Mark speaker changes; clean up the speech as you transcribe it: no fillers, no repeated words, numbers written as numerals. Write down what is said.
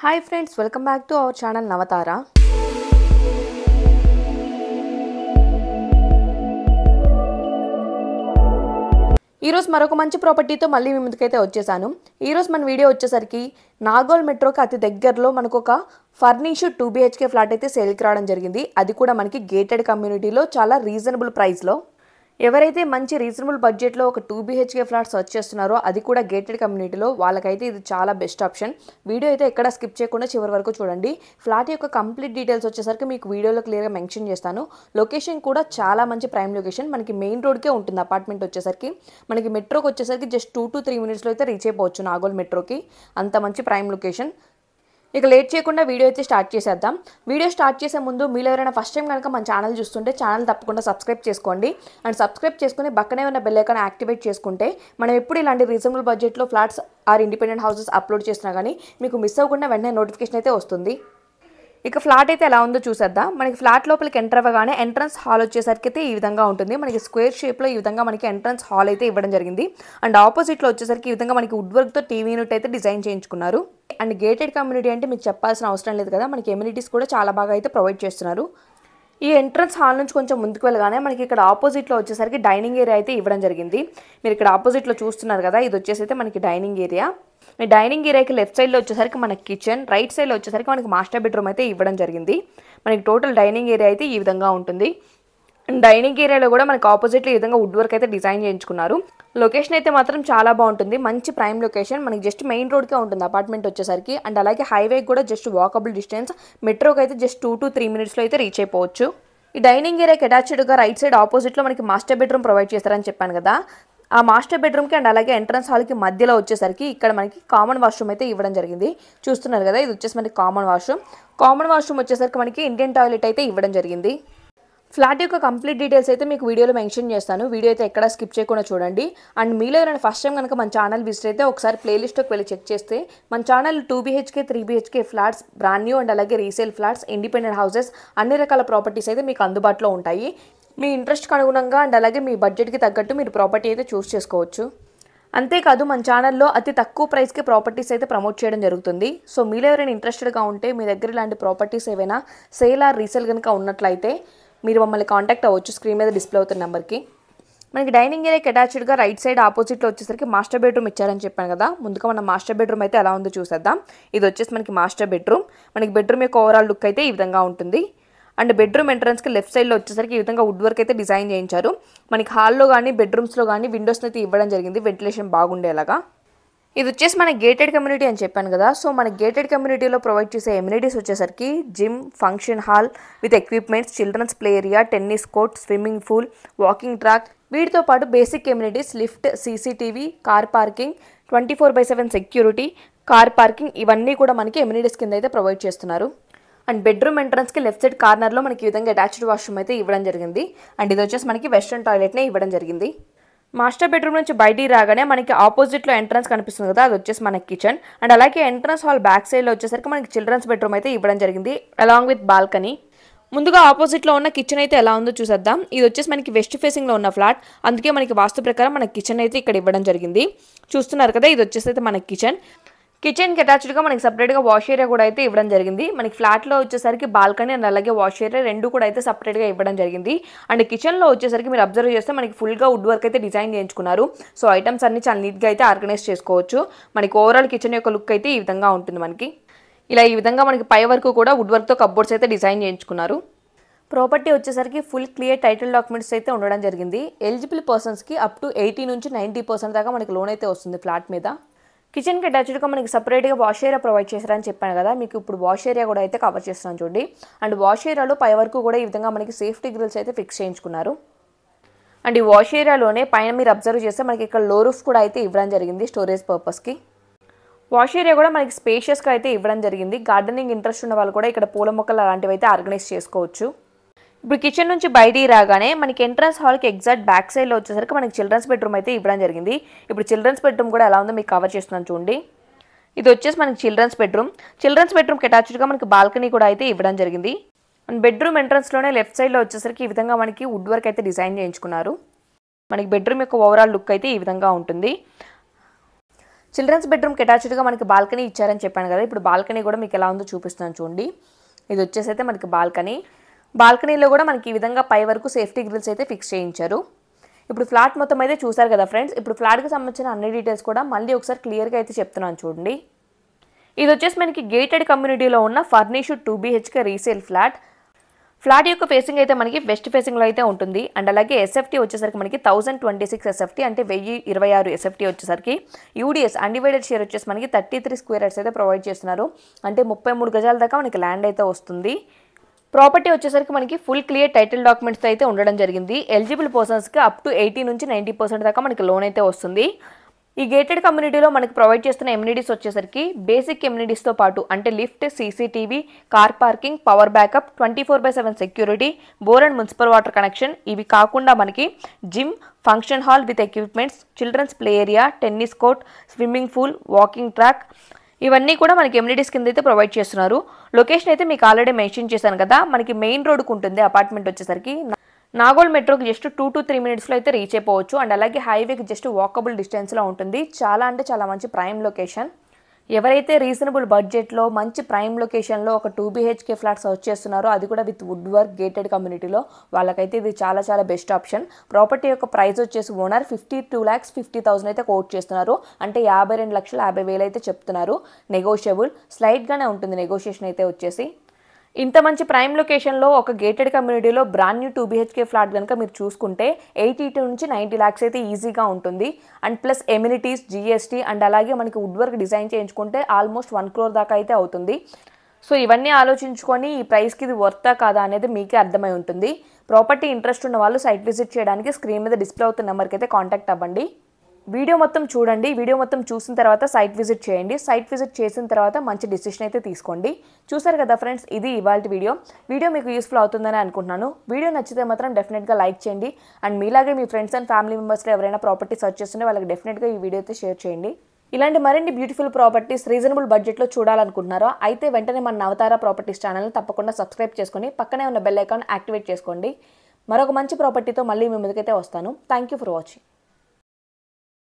Speaker 1: Hi friends, welcome back to our channel Navatara. ఈ రోజు మరొక మంచి ప్రాపర్టీతో మళ్ళీ మీ ముందుకైతే వచ్చేసాను. ఈ రోజు మన వీడియో వచ్చేసరికి నాగోల్ మెట్రోకి అతి దగ్గరలో మనకు ఒక ఫర్నిష్డ్ 2 BHK ఫ్లాట్ అయితే సేల్కి రావడం జరిగింది. అది కూడా మనకి గేటెడ్ కమ్యూనిటీలో చాలా రీజనబుల్ ప్రైస్లో. ఎవరైతే మంచి రీజనబుల్ బడ్జెట్లో ఒక 2 BHK ఫ్లాట్ సర్చ్ చేస్తున్నారో అది కూడా గేటెడ్ కమ్యూనిటీలో వాళ్ళకైతే ఇది చాలా బెస్ట్ ఆప్షన్. వీడియో అయితే ఎక్కడ స్కిప్ చేయకుండా చివరి వరకు చూడండి. ఫ్లాట్ యొక్క కంప్లీట్ డీటెయిల్స్ వచ్చేసరికి మీకు వీడియోలో క్లియర్గా మెన్షన్ చేస్తాను. లొకేషన్ కూడా చాలా మంచి ప్రైమ్ లొకేషన్. మనకి మెయిన్ రోడ్కే ఉంటుంది అపార్ట్మెంట్ వచ్చేసరికి. మనకి మెట్రోకి వచ్చేసరికి జస్ట్ 2 to 3 minutesలో అయితే రీచ్ అయిపోవచ్చు నాగోల్ మెట్రోకి. అంత మంచి ప్రైమ్ లొకేషన్. ఇక లేట్ చేయకుండా వీడియో అయితే స్టార్ట్ చేసేద్దాం. వీడియో స్టార్ట్ చేసే ముందు మీరు ఎవరైనా ఫస్ట్ టైం కనుక మన ఛానల్ చూస్తుంటే ఛానల్ తప్పకుండా సబ్స్క్రైబ్ చేసుకోండి. అండ్ సబ్స్క్రైబ్ చేసుకుని పక్కనే ఉన్న బెల్ ఐకాన్ యాక్టివేట్ చేసుకుంటే మనం ఎప్పుడు ఇలాంటి రీజనబుల్ బడ్జెట్లో flats or independent houses upload చేసినా కానీ మీకు మిస్ అవ్వకుండా వెంటనే నోటిఫికేషన్ అయితే వస్తుంది. ఇక ఫ్లాట్ అయితే ఎలా ఉందో చూసేద్దాం. మనకి ఫ్లాట్ లోపలికి ఎంటర్ అవ్వగానే ఎంట్రన్స్ హాల్ వచ్చేసరికి అయితే ఈ విధంగా ఉంటుంది. మనకి స్క్వేర్ షేప్లో ఈ విధంగా మనకి ఎంట్రన్స్ హాల్ అయితే ఇవ్వడం జరిగింది. అండ్ ఆపోజిట్లో వచ్చేసరికి ఈ విధంగా మనకి వుడ్ వర్క్తో టీవీ యూనిట్ అయితే డిజైన్ చేయించుకున్నారు. అండ్ గేటెడ్ కమ్యూనిటీ అంటే మీకు చెప్పాల్సిన అవసరం లేదు కదా, మనకి ఎమ్యూనిటీస్ కూడా చాలా బాగా అయితే ప్రొవైడ్ చేస్తున్నారు. ఈ ఎంట్రన్స్ హాల్ నుంచి కొంచెం ముందుకు వెళ్ళగానే మనకి ఇక్కడ ఆపోజిట్లో వచ్చేసరికి డైనింగ్ ఏరియా అయితే ఇవ్వడం జరిగింది. మీరు ఇక్కడ ఆపోజిట్లో చూస్తున్నారు కదా, ఇది వచ్చేసి అయితే మనకి డైనింగ్ ఏరియా. ఈ డైనింగ్ ఏరియాకి లెఫ్ట్ సైడ్లో వచ్చేసరికి మనకి కిచెన్, రైట్ సైడ్లో వచ్చేసరికి మనకి మాస్టర్ బెడ్రూమ్ అయితే ఇవ్వడం జరిగింది. మనకి టోటల్ డైనింగ్ ఏరియా అయితే ఈ విధంగా ఉంటుంది. డైనింగ్ ఏరియాలో కూడా మనకి ఆపోజిట్లో ఈ విధంగా వుడ్ వర్క్ అయితే డిజైన్ చేయించుకున్నారు. లొకేషన్ అయితే మాత్రం చాలా బాగుంటుంది. మంచి ప్రైమ్ లొకేషన్. మనకి జస్ట్ మెయిన్ రోడ్కే ఉంటుంది అపార్ట్మెంట్ వచ్చేసరికి. అండ్ అలాగే హైవే కూడా జస్ట్ వాకబుల్ డిస్టెన్స్. మెట్రోకి అయితే జస్ట్ 2 to 3 minutesలో అయితే రీచ్ అయిపోవచ్చు. ఈ డైనింగ్ ఏరియాకి అటాచ్డ్గా రైట్ సైడ్ ఆపోజిట్లో మనకి మాస్టర్ బెడ్రూమ్ ప్రొవైడ్ చేస్తారని చెప్పాను కదా, ఆ మాస్టర్ బెడ్రూమ్కి అండ్ అలాగే ఎంట్రన్స్ హాల్కి మధ్యలో వచ్చేసరికి ఇక్కడ మనకి కామన్ వాష్రూమ్ అయితే ఇవ్వడం జరిగింది. చూస్తున్నారు కదా, ఇది వచ్చేసి మనకి కామన్ వాష్రూమ్. కామన్ వాష్రూమ్ వచ్చేసరికి మనకి ఇండియన్ టాయిలెట్ అయితే ఇవ్వడం జరిగింది. ఫ్లాట్ యొక్క కంప్లీట్ డీటెయిల్స్ అయితే మీకు వీడియోలో మెన్షన్ చేస్తాను. వీడియో అయితే ఎక్కడ స్కిప్ చేయకుండా చూడండి. అండ్ మీలో ఎవరైనా ఫస్ట్ టైం కనుక మన ఛానల్ విజిట్ అయితే ఒకసారి ప్లేలిస్ట్కి వెళ్ళి చెక్ చేస్తే మన channel 2 BHK 3 BHK flats, brand new and అలాగే రీసేల్ ఫ్లాట్స్, ఇండిపెండెంట్ హౌసెస్, అన్ని రకాల ప్రాపర్టీస్ అయితే మీకు అందుబాటులో ఉంటాయి. మీ ఇంట్రెస్ట్కి అనుగుణంగా అండ్ అలాగే మీ బడ్జెట్కి తగ్గట్టు మీరు ప్రాపర్టీ అయితే చూస్ చేసుకోవచ్చు. అంతేకాదు మన ఛానల్లో అతి తక్కువ ప్రైస్కి ప్రాపర్టీస్ అయితే ప్రమోట్ చేయడం జరుగుతుంది. సో మీలో ఎవరైనా ఇంట్రెస్టెడ్గా ఉంటే మీ దగ్గర ఇలాంటి ప్రాపర్టీస్ ఏవైనా సేల్ ఆర్ రీసేల్ కనుక ఉన్నట్లయితే మీరు మమ్మల్ని కాంటాక్ట్ అవ్వచ్చు స్క్రీన్ మీద డిస్ప్లే అవుతున్న నెంబర్కి. మనకి డైనింగ్ ఏరియాకి అటాచ్డ్గా రైట్ సైడ్ ఆపోజిట్లో వచ్చేసరికి మాస్టర్ బెడ్రూమ్ ఇచ్చారని చెప్పాను కదా. ముందుగా మన మాస్టర్ బెడ్రూమ్ అయితే ఎలా ఉందో చూసేద్దాం. ఇది వచ్చేసి మనకి మాస్టర్ బెడ్రూమ్. మనకి బెడ్రూమ్ యొక్క ఓవరాల్ లుక్ అయితే ఈ విధంగా ఉంటుంది. అండ్ బెడ్రూమ్ ఎంట్రన్స్కి లెఫ్ట్ సైడ్లో వచ్చేసరికి ఈ విధంగా వుడ్ వర్క్ అయితే డిజైన్ చేయించారు. మనకి హాల్లో కానీ బెడ్రూమ్స్లో కానీ విండోస్ని అయితే ఇవ్వడం జరిగింది వెంటిలేషన్ బాగుండేలాగా. ఇది వచ్చేసి మన గేటెడ్ కమ్యూనిటీ అని చెప్పాను కదా. సో మన గేటెడ్ కమ్యూనిటీలో ప్రొవైడ్ చేసే ఎమ్యూనిటీస్ వచ్చేసరికి gym, function hall with equipments, children's play area, tennis court, swimming pool, walking track, వీటితో పాటు basic amenities lift, CCTV, car parking, 24/7 security, car parking, ఇవన్నీ కూడా మనకి ఎమ్యూనిటీస్ కింద అయితే ప్రొవైడ్ చేస్తున్నారు. అండ్ బెడ్రూమ్ ఎంట్రన్స్కి లెఫ్ట్ సైడ్ కార్నర్లో మనకి ఈ విధంగా అటాచ్డ్ వాష్రూమ్ అయితే ఇవ్వడం జరిగింది. అండ్ ఇది వచ్చేసి మనకి వెస్ట్రన్ టాయిలెట్నే ఇవ్వడం జరిగింది. మాస్టర్ బెడ్రూమ్ నుంచి బయటికి రాగానే మనకి ఆపోజిట్లో ఎంట్రన్స్ కనిపిస్తుంది కదా, అది వచ్చేసి మన కిచెన్. అండ్ అలాగే ఎంట్రన్స్ హాల్ బ్యాక్ సైడ్లో వచ్చేసరికి మనకి చిల్డ్రన్స్ బెడ్రూమ్ అయితే ఇవ్వడం జరిగింది అలాంగ్ విత్ బాల్కనీ. ముందుగా ఆపోజిట్లో ఉన్న కిచెన్ అయితే ఎలా ఉందో చూసేద్దాం. ఇది వచ్చేసి మనకి వెస్ట్ ఫేసింగ్లో ఉన్న ఫ్లాట్, అందుకే మనకి వాస్తు ప్రకారం మన కిచెన్ అయితే ఇక్కడ ఇవ్వడం జరిగింది. చూస్తున్నారు కదా, ఇది వచ్చేసి అయితే మన కిచెన్. కిచెన్కి అటాచ్డ్గా మనకి సపరేట్గా వాష్ ఏరియా కూడా అయితే ఇవ్వడం జరిగింది. మనకి ఫ్లాట్లో వచ్చేసరికి బాల్కనీ అండ్ అలాగే వాష్ ఏరియా రెండు కూడా అయితే సపరేట్గా ఇవ్వడం జరిగింది. అండ్ కిచెన్లో వచ్చేసరికి మీరు అబ్జర్వ్ చేస్తే మనకి ఫుల్గా వుడ్ వర్క్ అయితే డిజైన్ చేయించుకున్నారు. సో ఐటమ్స్ అన్ని చాలా నీట్గా అయితే ఆర్గనైజ్ చేసుకోవచ్చు. మనకి ఓవరాల్ కిచెన్ యొక్క లుక్ అయితే ఈ విధంగా ఉంటుంది. మనకి ఇలా ఈ విధంగా మనకి పై వరకు కూడా వుడ్ వర్క్తో కప్బోర్డ్స్ అయితే డిజైన్ చేయించుకున్నారు. ప్రాపర్టీ వచ్చేసరికి ఫుల్ క్లియర్ టైటిల్ డాక్యుమెంట్స్ అయితే ఉండడం జరిగింది. ఎలిజిబుల్ పర్సన్స్కి అప్ టు 80 నుంచి 90% దాకా మనకి లోన్ అయితే వస్తుంది ఫ్లాట్ మీద. కిచెన్కి అటాచ్డ్గా మనకి సపరేట్గా వాష్ ఏరియా ప్రొవైడ్ చేశారని చెప్పాను కదా, మీకు ఇప్పుడు వాష్ ఏరియా కూడా అయితే కవర్ చేస్తున్నాను చూడండి. అండ్ వాష్ ఏరియాలో పై వరకు కూడా ఈ విధంగా మనకి సేఫ్టీ గ్రిల్స్ అయితే ఫిక్స్ చేయించుకున్నారు. అండ్ ఈ వాష్ ఏరియాలోనే పైన మీరు అబ్జర్వ్ చేస్తే మనకి ఇక్కడ లో రూఫ్ కూడా అయితే ఇవ్వడం జరిగింది స్టోరేజ్ పర్పస్కి. వాష్ ఏరియా కూడా మనకి స్పేషియస్గా అయితే ఇవ్వడం జరిగింది. గార్డెనింగ్ ఇంట్రెస్ట్ ఉన్న వాళ్ళు కూడా ఇక్కడ పూల మొక్కలు అలాంటివి అయితే ఆర్గనైజ్ చేసుకోవచ్చు. ఇప్పుడు కిచెన్ నుంచి బయటికి రాగానే మనకి ఎంట్రన్స్ హాల్కి ఎగ్జాక్ట్ బ్యాక్ సైడ్లో వచ్చేసరికి మనకి చిల్డ్రన్స్ బెడ్రూమ్ అయితే ఇవ్వడం జరిగింది. ఇప్పుడు చిల్డ్రన్స్ బెడ్రూమ్ కూడా ఎలా ఉందో మీకు కవర్ చేస్తున్నాను చూడండి. ఇది వచ్చేసి మనకి చిల్డ్రన్స్ బెడ్రూమ్. చిల్డ్రన్స్ బెడ్రూమ్కి అటాచ్డ్గా మనకి బాల్కనీ కూడా అయితే ఇవ్వడం జరిగింది. అండ్ బెడ్రూమ్ ఎంట్రన్స్లోనే లెఫ్ట్ సైడ్లో వచ్చేసరికి ఈ విధంగా మనకి వుడ్ వర్క్ అయితే డిజైన్ చేయించుకున్నారు. మనకి బెడ్రూమ్ యొక్క ఓవరాల్ లుక్ అయితే ఈ విధంగా ఉంటుంది. చిల్డ్రన్స్ బెడ్రూమ్కి అటాచ్డ్గా మనకి బాల్కనీ ఇచ్చారని చెప్పాను కదా, ఇప్పుడు బాల్కనీ కూడా మీకు ఎలా ఉందో చూపిస్తున్నాను చూడండి. ఇది వచ్చేసి అయితే మనకి బాల్కనీలో కూడా మనకి ఈ విధంగా పై వరకు సేఫ్టీ గ్రిల్స్ అయితే ఫిక్స్ చేయించారు. ఇప్పుడు ఫ్లాట్ మొత్తం అయితే చూసారు కదా ఫ్రెండ్స్. ఇప్పుడు ఫ్లాట్కి సంబంధించిన అన్ని డీటెయిల్స్ కూడా మళ్ళీ ఒకసారి క్లియర్గా అయితే చెప్తున్నాను చూడండి. ఇది వచ్చేసి మనకి గేటెడ్ కమ్యూనిటీలో ఉన్న ఫర్నిష్డ్ 2 BHK రీసేల్ ఫ్లాట్ యొక్క ఫేసింగ్ అయితే మనకి వెస్ట్ ఫేసింగ్లో అయితే ఉంటుంది. అండ్ అలాగే ఎస్ఎఫ్టీ వచ్చేసరికి మనకి 1026 ఎస్ఎఫ్టీ అంటే 1026 ఎస్ఎఫ్టీ వచ్చేసరికి యూడిఎస్ అన్డివైడెడ్ షేర్ వచ్చేసి మనకి 33 స్క్వేర్ యార్డ్స్ అయితే ప్రొవైడ్ చేస్తున్నారు. అంటే 33 గజాల దాకా మనకి ల్యాండ్ అయితే వస్తుంది. ప్రాపర్టీ వచ్చేసరికి మనకి ఫుల్ క్లియర్ టైటిల్ డాక్యుమెంట్స్ అయితే ఉండడం జరిగింది. ఎలిజిబుల్ పర్సన్స్కి అప్ టు 80 నుంచి 90% దాకా మనకి లోన్ అయితే వస్తుంది. ఈ గేటెడ్ కమ్యూనిటీలో మనకి ప్రొవైడ్ చేస్తున్న ఎమ్యూనిటీస్ వచ్చేసరికి బేసిక్ ఎమ్యూనిటీస్తో పాటు అంటే lift, CCTV, car parking, power backup, 24/7 security, bore and municipal water connection, ఇవి కాకుండా మనకి gym, function hall with equipments, children's play area, tennis court, swimming pool, walking track, ఇవన్నీ కూడా మనకి ఎమ్యూనిటీస్ కింద అయితే ప్రొవైడ్ చేస్తున్నారు. లొకేషన్ అయితే మీకు ఆల్రెడీ మెన్షన్ చేశాను కదా, మనకి మెయిన్ రోడ్కు ఉంటుంది అపార్ట్మెంట్ వచ్చేసరికి. నాగోల్ మెట్రోకి జస్ట్ 2 to 3 మినిట్స్లో అయితే రీచ్ అయిపోవచ్చు. అండ్ అలాగే హైవేకి జస్ట్ వాకబుల్ డిస్టెన్స్లో ఉంటుంది. చాలా అంటే చాలా మంచి ప్రైమ్ లొకేషన్. ఎవరైతే రీజనబుల్ బడ్జెట్లో మంచి ప్రైమ్ లొకేషన్లో ఒక 2 BHK ఫ్లాట్ సర్చ్ చేస్తున్నారో, అది కూడా విత్ వుడ్ వర్క్ గేటెడ్ కమ్యూనిటీలో, వాళ్ళకైతే ఇది చాలా చాలా బెస్ట్ ఆప్షన్. ప్రాపర్టీ యొక్క ప్రైస్ వచ్చేసి ఓనర్ 52,50,000 అయితే కోట్ చేస్తున్నారు. అంటే 52,50,000 అయితే చెప్తున్నారు. నెగోషియబుల్ స్లైట్గానే ఉంటుంది నెగోషియేషన్ అయితే వచ్చేసి. ఇంత మంచి ప్రైమ్ లొకేషన్లో ఒక గేటెడ్ కమ్యూనిటీలో బ్రాండ్ న్యూ 2 BHK ఫ్లాట్ కనుక మీరు చూసుకుంటే 82 నుంచి 90 lakhs అయితే ఈజీగా ఉంటుంది. And plus amenities, GST and అలాగే మనకి వుడ్ వర్క్ డిజైన్ చేయించుకుంటే ఆల్మోస్ట్ 1 crore దాకా అయితే అవుతుంది. సో ఇవన్నీ ఆలోచించుకొని ఈ ప్రైస్కి ఇది వర్తా కాదా అనేది మీకే అర్థమై ఉంటుంది. ప్రాపర్టీ ఇంట్రెస్ట్ ఉన్న వాళ్ళు సైట్ విజిట్ చేయడానికి స్క్రీన్ మీద డిస్ప్లే అవుతున్న నెంబర్కి అయితే కాంటాక్ట్ అవ్వండి. వీడియో మొత్తం చూడండి. వీడియో మొత్తం చూసిన తర్వాత సైట్ విజిట్ చేయండి. సైట్ విజిట్ చేసిన తర్వాత మంచి డిసిషన్ అయితే తీసుకోండి. చూసారు కదా ఫ్రెండ్స్, ఇది ఇవాల్టి వీడియో మీకు యూస్ఫుల్ అవుతుందని అనుకుంటున్నాను. వీడియో నచ్చితే మాత్రం డెఫినెట్గా లైక్ చేయండి. అండ్ మీలాగే మీ ఫ్రెండ్స్ అండ్ ఫ్యామిలీ మెంబర్స్లో ఎవరైనా ప్రాపర్టీ సర్చ్ చేస్తుంటే వాళ్ళకి డెఫినెట్గా ఈ వీడియో అయితే షేర్ చేయండి. ఇలాంటి మరిన్ని బ్యూటిఫుల్ ప్రాపర్టీస్ రీజనబుల్ బడ్జెట్లో చూడాలనుకుంటున్నారో అయితే వెంటనే మన నవతార ప్రాపర్టీస్ ఛానల్ని తప్పకుండా సబ్స్క్రైబ్ చేసుకొని పక్కనే ఉన్న బెల్ ఐకాన్ యాక్టివేట్ చేసుకోండి. మరొక మంచి ప్రాపర్టీతో మళ్ళీ మీ ముందుకైతే వస్తాను. Thank you for watching.